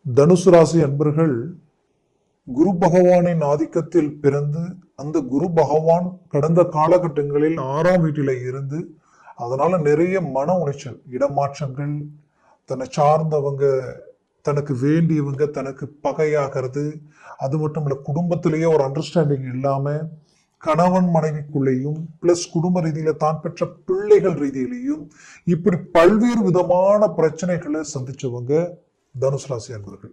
தனுசு ராசி அன்பர்கள் குரு பகவானின் ஆதிக்கத்தில் பிறந்து அந்த குரு பகவான் கடந்த காலகட்டங்களில் 6ஆம் வீட்டில இருந்து அதனால நிறைய மன உளைச்சல், இடமாற்றங்கள், தன்னை சார்ந்தவங்க தனக்கு வேண்டியவங்க தனக்கு பகையாகிறது, அது மட்டும் இல்ல குடும்பத்திலேயே ஒரு அண்டர்ஸ்டாண்டிங் இல்லாம கணவன் மனைவிக்குள்ளேயும் பிளஸ் குடும்ப ரீதியில தான் பெற்ற பிள்ளைகள் ரீதியிலையும் இப்படி பல்வேறு விதமான பிரச்சனைகளை சந்திச்சவங்க தனுசு ராசி அன்பர்கள்.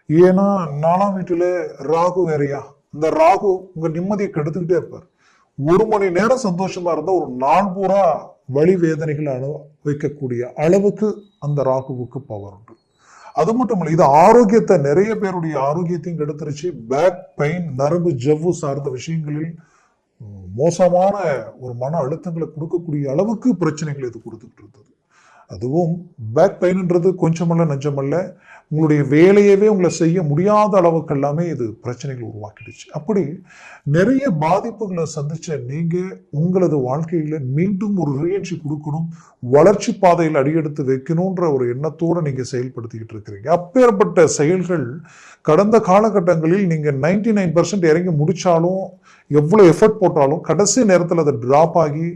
ஏன்னா 4ஆம் வீட்டுல ராகு வேறையா, இந்த ராகு உங்க நிம்மதியை கெடுத்துக்கிட்டே இருப்பார். 1 மணி நேரம் சந்தோஷமா இருந்தா ஒரு நாள் பூரா வலி வேதனைகள் வைக்கக்கூடிய அளவுக்கு அந்த ராகுவுக்கு பவர் உண்டு. அது மட்டும் இல்ல, இது ஆரோக்கியத்தை, நிறைய பேருடைய ஆரோக்கியத்தையும் கெடுத்துருச்சு. பேக் பெயின், நரம்பு ஜவ்வு சார்ந்த விஷயங்களில் மோசமான ஒரு மன அழுத்தங்களை கொடுக்கக்கூடிய அளவுக்கு பிரச்சனைகள் இது கொடுத்துட்டு இருந்தது. அதுவும் பேக் பெயின்ன்றது கொஞ்சமல்ல நஞ்சமல்ல, உங்களுடைய வேலையவே உங்களை செய்ய முடியாத அளவுக்கு எல்லாமே இது பிரச்சனைகள் உருவாக்கிடுச்சு. அப்படி நிறைய பாதிப்புகளை சந்திச்ச நீங்க உங்களது வாழ்க்கையில மீண்டும் ஒரு ரீஎன்ட்ரி கொடுக்கணும், வளர்ச்சி பாதையில் அடியெடுத்து வைக்கணும்ன்ற ஒரு எண்ணத்தோட நீங்க செயல்படுத்திக்கிட்டு இருக்கிறீங்க. அப்பேற்பட்ட செயல்கள் கடந்த காலகட்டங்களில் நீங்க 99% இறங்கி முடிச்சாலும், எவ்வளவு எஃபர்ட் போட்டாலும் கடைசி நேரத்தில் அதை டிராப் ஆகி,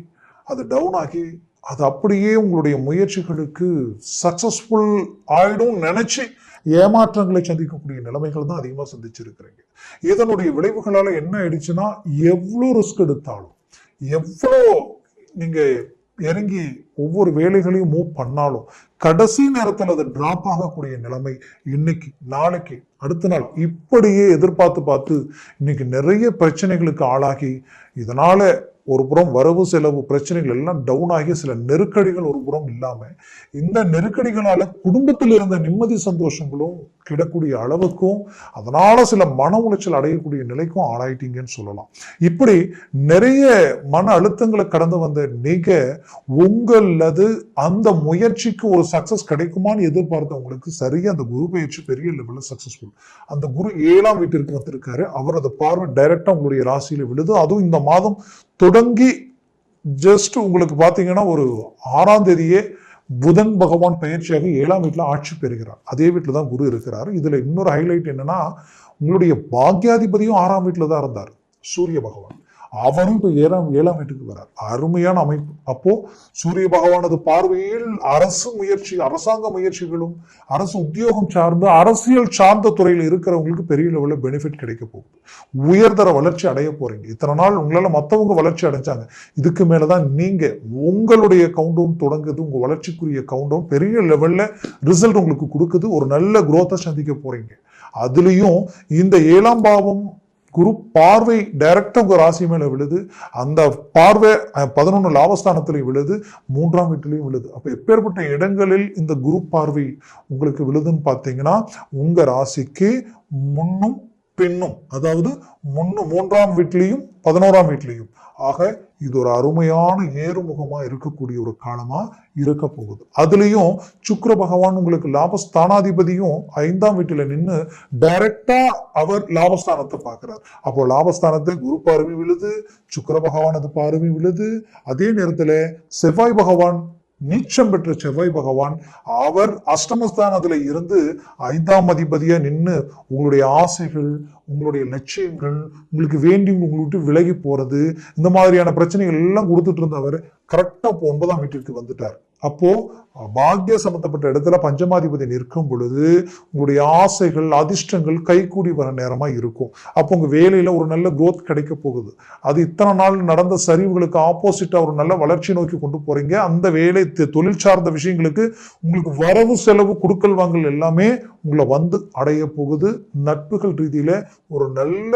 அது டவுன் ஆகி, அது அப்படியே உங்களுடைய முயற்சிகளுக்கு சக்சஸ்ஃபுல் ஆயிடும் நினைச்சு ஏமாற்றங்களை சந்திக்கக்கூடிய நிலைமைகள் தான் அதிகமா சந்திச்சிருக்கிறீங்க. இதனுடைய விளைவுகளால என்ன ஆயிடுச்சுன்னா, எவ்வளவு ரிஸ்க் எடுத்தாலும், எவ்வளோ நீங்க இறங்கி ஒவ்வொரு வேலைகளையும் மூவ் பண்ணாலும் கடைசி நேரத்தில் அது டிராப் ஆகக்கூடிய நிலைமை இன்னைக்கு, நாளைக்கு, அடுத்த நாள் இப்படியே எதிர்பார்த்து இன்னைக்கு நிறைய பிரச்சனைகளுக்கு ஆளாகி, இதனால ஒரு புறம் வரவு செலவு பிரச்சனைகள் எல்லாம் டவுன் ஆகி சில நெருக்கடிகள் ஒரு புறம் இல்லாம, இந்த நெருக்கடிகளால குடும்பத்தில் இருந்த நிம்மதி சந்தோஷங்களும் கிடக்கூடிய அளவுக்கும், அதனால சில மன உளைச்சல் அடையக்கூடிய நிலைக்கும் ஆளாயிட்டீங்கன்னு சொல்லலாம். இப்படி நிறைய மன அழுத்தங்களை கடந்து வந்த நீங்க உங்களது அந்த முயற்சிக்கு ஒரு சக்சஸ் கிடைக்குமான்னு எதிர்பார்த்தவங்களுக்கு சரியா அந்த குரு பயிற்சி பெரிய லெவல்ல சக்சஸ்ஃபுல். அந்த குரு 7ஆம் வீட்டிற்கு வந்திருக்காரு. அவரது பார்வை டைரக்டா உங்களுடைய ராசியில விழுது. அதுவும் இந்த மாதம் தொடங்கி ஜஸ்ட் உங்களுக்கு பாத்தீங்கன்னா ஒரு 6ஆம் தேதியே புதன் பகவான் பயிற்சியாக 7ஆம் வீட்டுல ஆட்சி பெறுகிறார். அதே வீட்டுல தான் குரு இருக்கிறார். இதுல இன்னொரு ஹைலைட் என்னன்னா, உங்களுடைய பாக்யாதிபதியும் 6ஆம் வீட்டுல தான் இருந்தார், சூரிய பகவான். அவரும் இப்ப 7ஆம் வீட்டுக்கு வரார். அருமையான அமைப்பு. அப்போ சூரிய பகவானது பார்வையில் அரசு முயற்சி, அரசாங்க முயற்சிகளும் அரசு உத்தியோகம் சார்ந்த அரசியல் சார்ந்த துறையில் இருக்கிறவங்களுக்கு பெரிய லெவலில் பெனிஃபிட் கிடைக்க போகுது. உயர்தர வளர்ச்சி அடைய போறீங்க. இத்தனை நாள் உங்களால மற்றவங்க வளர்ச்சி அடைஞ்சாங்க, இதுக்கு மேலதான் நீங்க உங்களுடைய கவுண்டவுன் தொடங்குது. உங்க வளர்ச்சிக்குரிய கவுண்டவுன் பெரிய லெவல்ல ரிசல்ட் உங்களுக்கு கொடுக்குது. ஒரு நல்ல குரோத்தை சந்திக்க போறீங்க. அதுலயும் இந்த 7ஆம் பாவம் குரு பார்வை டைரக்டா உங்க ராசி மேல விழுது. அந்த பார்வை 11 லாபஸ்தானத்திலையும் விழுது, 3ஆம் வீட்டிலையும் விழுது. அப்ப எப்பேற்பட்ட இடங்களில் இந்த குரு பார்வை உங்களுக்கு விழுதுன்னு பாத்தீங்கன்னா, உங்க ராசிக்கு முன்னும் பின்னும், அதாவது 3ஆம் வீட்லையும் 11ஆம் வீட்லையும். ஆக இது ஒரு அருமையான ஏறுமுகமா இருக்கக்கூடிய ஒரு காலமா இருக்க போகுது. அதுலயும் சுக்கிர பகவான் உங்களுக்கு லாபஸ்தானாதிபதியும் 5ஆம் வீட்டுல நின்று டைரக்டா அவர் லாபஸ்தானத்தை பார்க்கிறார். அப்போ லாபஸ்தானத்தை குரு பார்வை விழுது, சுக்கிர பகவானது பார்வை விழுது. அதே நேரத்துல செவ்வாய் பகவான், நீச்சம் பெற்ற செவ்வாய் பகவான், அவர் அஷ்டமஸ்தானத்துல இருந்து 5ஆம் அதிபதியா நின்று உங்களுடைய ஆசைகள், உங்களுடைய லட்சியங்கள், உங்களுக்கு வேண்டி உங்களை விட்டு விலகி போறது, இந்த மாதிரியான பிரச்சனைகள் எல்லாம் கொடுத்துட்டு இருந்தவர் கரெக்டா 9ஆம் வீட்டிற்கு வந்துட்டார். அப்போ பாக்கிய சம்பந்தப்பட்ட இடத்துல பஞ்சமாதிபதி நிற்கும் பொழுது உங்களுடைய ஆசைகள், அதிர்ஷ்டங்கள் கைகூடி வர நேரமா இருக்கும். அப்போ உங்க வேலையில ஒரு நல்ல குரோத் கிடைக்க போகுது. அது இத்தனை நாள் நடந்த சரிவுகளுக்கு ஆப்போசிட்டா ஒரு நல்ல வளர்ச்சி நோக்கி கொண்டு போறீங்க. அந்த வேலை, தொழில் சார்ந்த விஷயங்களுக்கு உங்களுக்கு வரவு செலவு கொடுக்கல் வாங்கல் எல்லாமே உங்களை வந்து அடைய போகுது. நட்புகள் ரீதியில ஒரு நல்ல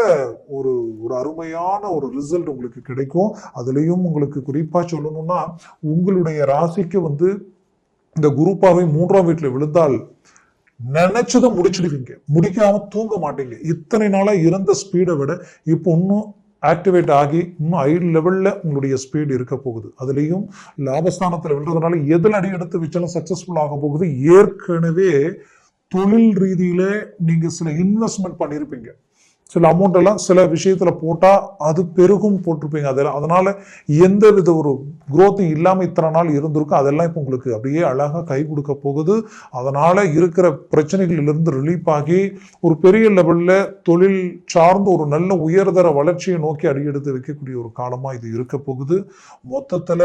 ஒரு அருமையான ஒரு ரிசல்ட் உங்களுக்கு கிடைக்கும். அதுலயும் உங்களுக்கு குறிப்பா சொல்லணும்னா, உங்களுடைய ராசிக்கு வந்து இந்த குரு பார்வை 3ஆம் வீட்டுல விழுந்தால் நினைச்சதை முடிச்சிடுவீங்க, முடிக்காம தூங்க மாட்டீங்க. இத்தனை நாளா இருந்த ஸ்பீடை விட இப்போ இன்னும் ஆக்டிவேட் ஆகி இன்னும் ஹை லெவல்ல உங்களுடைய ஸ்பீடு இருக்க போகுது. அதுலயும் லாபஸ்தானத்துல விழுறதுனால எதில் அடி எடுத்து வச்சாலும் சக்சஸ்ஃபுல் ஆக போகுது. ஏற்கனவே தொழில் ரீதியில நீங்க சில இன்வெஸ்ட்மெண்ட் பண்ணிருப்பீங்க. சில அமௌண்ட் எல்லாம் சில விஷயத்துல போட்டா அது பெருகும் போட்டிருப்பீங்க. அதனால எந்த வித ஒரு growth இல்லாம இத்தனை நாள் இருந்திருக்கும். அதெல்லாம் இப்போ உங்களுக்கு அப்படியே அழகா கை கொடுக்க போகுது. அதனால இருக்கிற பிரச்சனைகளிலிருந்து ரிலீஃப் ஆகி ஒரு பெரிய லெவல்ல தொழில் சார்ந்து ஒரு நல்ல உயர்தர வளர்ச்சியை நோக்கி அடியெடுத்து வைக்கக்கூடிய ஒரு காலமா இது இருக்க போகுது. மொத்தத்துல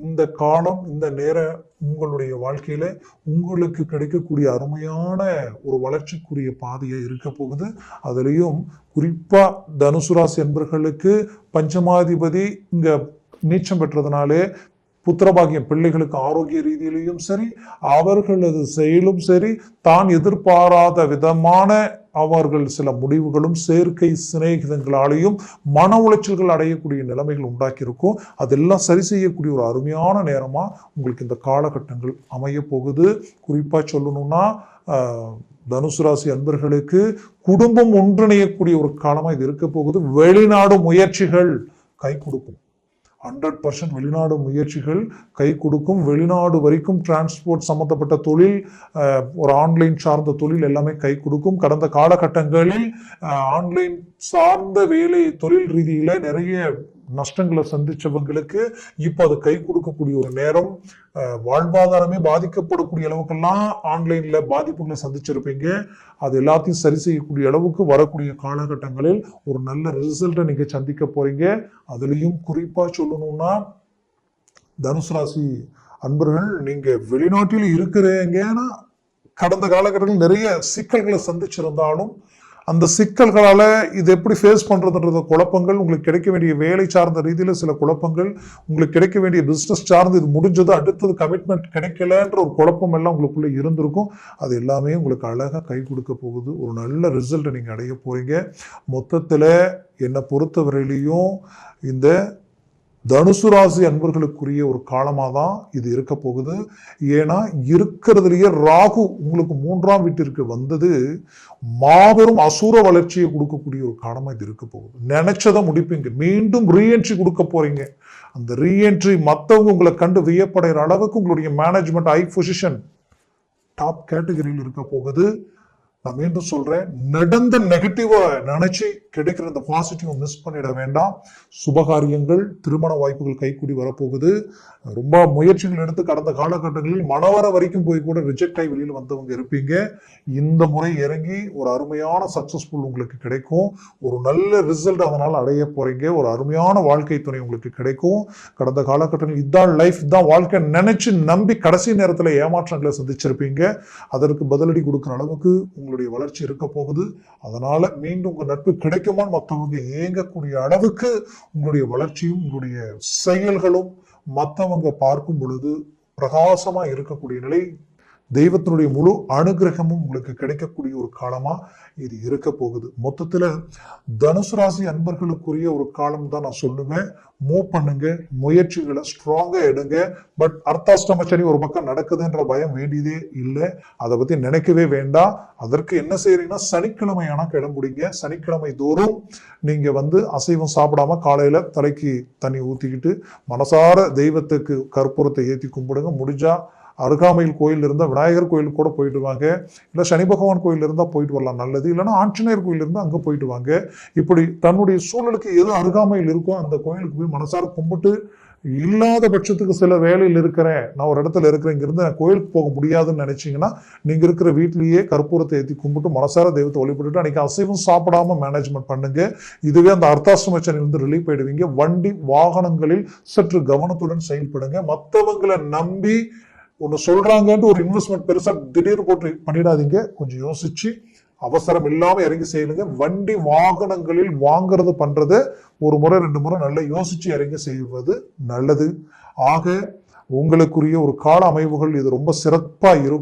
இந்த காலம், இந்த நேரம் உங்களுடைய வாழ்க்கையில உங்களுக்கு கிடைக்கக்கூடிய அருமையான ஒரு வளர்ச்சிக்குரிய பாதையை இருக்க போகுது. அதுலயும் குறிப்பா தனுசு ராசி என்பர்களுக்கு பஞ்சமாதிபதி இங்க நீச்சம் பெற்றதுனாலே புத்திரபாகியம், பிள்ளைகளுக்கு ஆரோக்கிய ரீதியிலையும் சரி, அவர்களது செயலும் சரி, தான் எதிர்பாராத விதமான அவர்கள் சில முடிவுகளும் சேர்க்கை சிநேகிதங்களாலேயும் மன உளைச்சல்கள் அடையக்கூடிய நிலைமைகள் உண்டாக்கியிருக்கும். அதெல்லாம் சரி செய்யக்கூடிய ஒரு அருமையான நேரமா உங்களுக்கு இந்த காலகட்டங்கள் அமைய போகுது. குறிப்பா சொல்லணும்னா தனுசு ராசி அன்பர்களுக்கு குடும்பம் ஒன்றிணையக்கூடிய ஒரு காலமா இது இருக்க போகுது. வெளிநாடு முயற்சிகள் கை கொடுக்கும். 100% வெளிநாடு முயற்சிகள் கை கொடுக்கும். வெளிநாடு வரைக்கும் டிரான்ஸ்போர்ட் சம்பந்தப்பட்ட தொழில், ஒரு ஆன்லைன் சார்ந்த தொழில் எல்லாமே கை கொடுக்கும். கடந்த காலகட்டங்களில் ஆன்லைன் சார்ந்த வேலை தொழில் ரீதியில நிறைய நஷ்டங்களை சந்திச்சவங்களுக்கு இப்போ அது கை கொடுக்கக்கூடிய ஒரு நேரம். வாழ்வாதாரமே பாதிக்கப்படக்கூடிய அளவுக்கெல்லாம் ஆன்லைன்ல பாதிப்புகளை சந்திச்சிருப்பீங்க. அது எல்லாத்தையும் சரி செய்யக்கூடிய அளவுக்கு வரக்கூடிய காலகட்டங்களில் ஒரு நல்ல ரிசல்ட்டை நீங்க சந்திக்க போறீங்க. அதுலயும் குறிப்பா சொல்லணும்னா தனுசு ராசி அன்பர்கள், நீங்க வெளிநாட்டில் இருக்கிறீங்கன்னா கடந்த காலகட்டத்தில் நிறைய சிக்கல்களை சந்திச்சிருந்தாலும் அந்த சிக்கல்களால இது எப்படி ஃபேஸ் பண்றதுன்ற குழப்பங்கள், உங்களுக்கு கிடைக்க வேண்டிய வேலை சார்ந்த ரீதியில சில குழப்பங்கள், உங்களுக்கு கிடைக்க வேண்டிய பிசினஸ் சார்ந்து இது முடிஞ்சது அடுத்தது கமிட்மெண்ட் கிடைக்கலன்ற ஒரு குழப்பம் எல்லாம் உங்களுக்குள்ள இருந்திருக்கும். அது எல்லாமே உங்களுக்கு அழகா கை கொடுக்க போகுது. ஒரு நல்ல ரிசல்ட்டை நீங்க அடைய போறீங்க. மொத்தத்துல என்னை பொறுத்தவரையிலையும் இந்த தனுசு ராசி அன்பர்களுக்குரிய ஒரு காலமாக தான் இது இருக்க போகுது. ஏன்னா இருக்கிறதுலயே ராகு உங்களுக்கு 3ஆம் வீட்டிற்கு வந்தது மாபெரும் அசுர வளர்ச்சியை கொடுக்கக்கூடிய ஒரு காலமா இது இருக்க போகுது. நினைச்சதை முடிப்பீங்க, மீண்டும் ரீஎன்ட்ரி கொடுக்க போறீங்க. அந்த ரீஎன்ட்ரி மற்றவங்க உங்களை கண்டு வியப்படைகிற அளவுக்கு உங்களுடைய மேனேஜ்மெண்ட் ஹை பொசிஷன் டாப் கேட்டகரியில் இருக்க போகுது. நான் மீண்டும் சொல்றேன், நடந்த நெகட்டிவா நினைச்சு கிடைக்கிற இந்த பாசிட்டிவ் மிஸ் பண்ணிட வேண்டாம். சுபகாரியங்கள், திருமண வாய்ப்புகள் கைக்கூடி வரப்போகுது. ரொம்ப முயற்சிகள் எடுத்து கடந்த காலகட்டங்களில் மணவர வரைக்கும் போய் கூட ரிஜெக்ட் ஆகி வெளியில் வந்தவங்க இருப்பீங்க. இந்த முறை இறங்கி ஒரு அருமையான சக்சஸ்ஃபுல் உங்களுக்கு கிடைக்கும். ஒரு நல்ல ரிசல்ட் அதனால அடைய போறீங்க. ஒரு அருமையான வாழ்க்கை துணை உங்களுக்கு கிடைக்கும். கடந்த காலகட்டங்களில் இதான் லைஃப், இதான் வாழ்க்கை நினைச்சு நம்பி கடைசி நேரத்தில் ஏமாற்றங்களை சந்திச்சிருப்பீங்க. அதற்கு பதிலடி கொடுக்குற அளவுக்கு உங்களுடைய வளர்ச்சி இருக்க போகுது. அதனால மீண்டும் உங்க நட்பு கிடைக்குமான்னு மற்றவங்க ஏங்கக்கூடிய அளவுக்கு உங்களுடைய வளர்ச்சியும் உங்களுடைய செயல்களும் மற்றவங்க பார்க்கும் பொழுது பிரகாசமா இருக்கக்கூடிய நிலை, தெய்வத்தினுடைய முழு அனுகிரகமும் உங்களுக்கு கிடைக்கக்கூடிய ஒரு காலமா இது இருக்க போகுது. மொத்தத்துல தனுசு ராசி அன்பர்களுக்குரிய ஒரு காலம் தான் நான் சொல்லுவேன். மூவ் பண்ணுங்க, முயற்சிகளை ஸ்ட்ராங்கா எடுங்க. பட் அர்த்தாஷ்டம சனி ஒரு பக்கம் நடக்குதுன்ற பயம் வேண்டியதே இல்லை, அதை பத்தி நினைக்கவே வேண்டாம். அதற்கு என்ன செய்யறீங்கன்னா சனிக்கிழமை ஆனா கிளம்புடிங்க. சனிக்கிழமை தோறும் நீங்க அசைவம் சாப்பிடாம காலையில தலைக்கு தண்ணி ஊத்திக்கிட்டு மனசார தெய்வத்துக்கு கற்பூரத்தை ஏற்றி கும்பிடுங்க. முடிஞ்சா அருகாமையில் கோயில் இருந்தால் விநாயகர் கோயிலுக்கு கூட போயிட்டு வாங்க, இல்லை சனி பகவான் கோயில் இருந்தால் போயிட்டு வரலாம், நல்லது. இல்லைன்னா ஆஞ்சநேயர் கோயில் இருந்தால் அங்கே போயிட்டு வாங்க. இப்படி தன்னுடைய சூழலுக்கு எது அருகாமையில் இருக்கோ அந்த கோயிலுக்கு போய் மனசார கும்பிட்டு, இல்லாத பட்சத்துக்கு சில வேலையில் இருக்கிறேன், நான் ஒரு இடத்துல இருக்கிறேன், இங்கிருந்து நான் கோயிலுக்கு போக முடியாதுன்னு நினைச்சீங்கன்னா நீங்க இருக்கிற வீட்லயே கற்பூரத்தை ஏற்றி கும்பிட்டு மனசார தெய்வத்தை வழிபட்டுட்டு அன்னைக்கு அசைவம் சாப்பிடாம மேனேஜ்மெண்ட் பண்ணுங்க. இதுவே அந்த அர்த்தாஷ்டம சனியிலிருந்து ரிலீஃப் ஆயிடுவீங்க. வண்டி வாகனங்களில் சற்று கவனத்துடன் செயல்படுங்க. மற்றவங்களை நம்பி ஒன்று சொல்றாங்கன்ட்டு ஒரு இன்வெஸ்ட்மெண்ட் பெருசா திடீர்னு போட்டு பண்ணிடாதீங்க. கொஞ்சம் யோசிச்சு அவசரம் இல்லாம இறங்கி செய்யுங்க. வண்டி வாகனங்களில் வாங்குறது பண்றது ஒரு முறை 2 முறை நல்லா யோசிச்சு இறங்கி செய்வது நல்லது. ஆக உங்களுக்குரிய ஒரு கால அமைவுகள் இது ரொம்ப சிறப்பா இருக்கும்.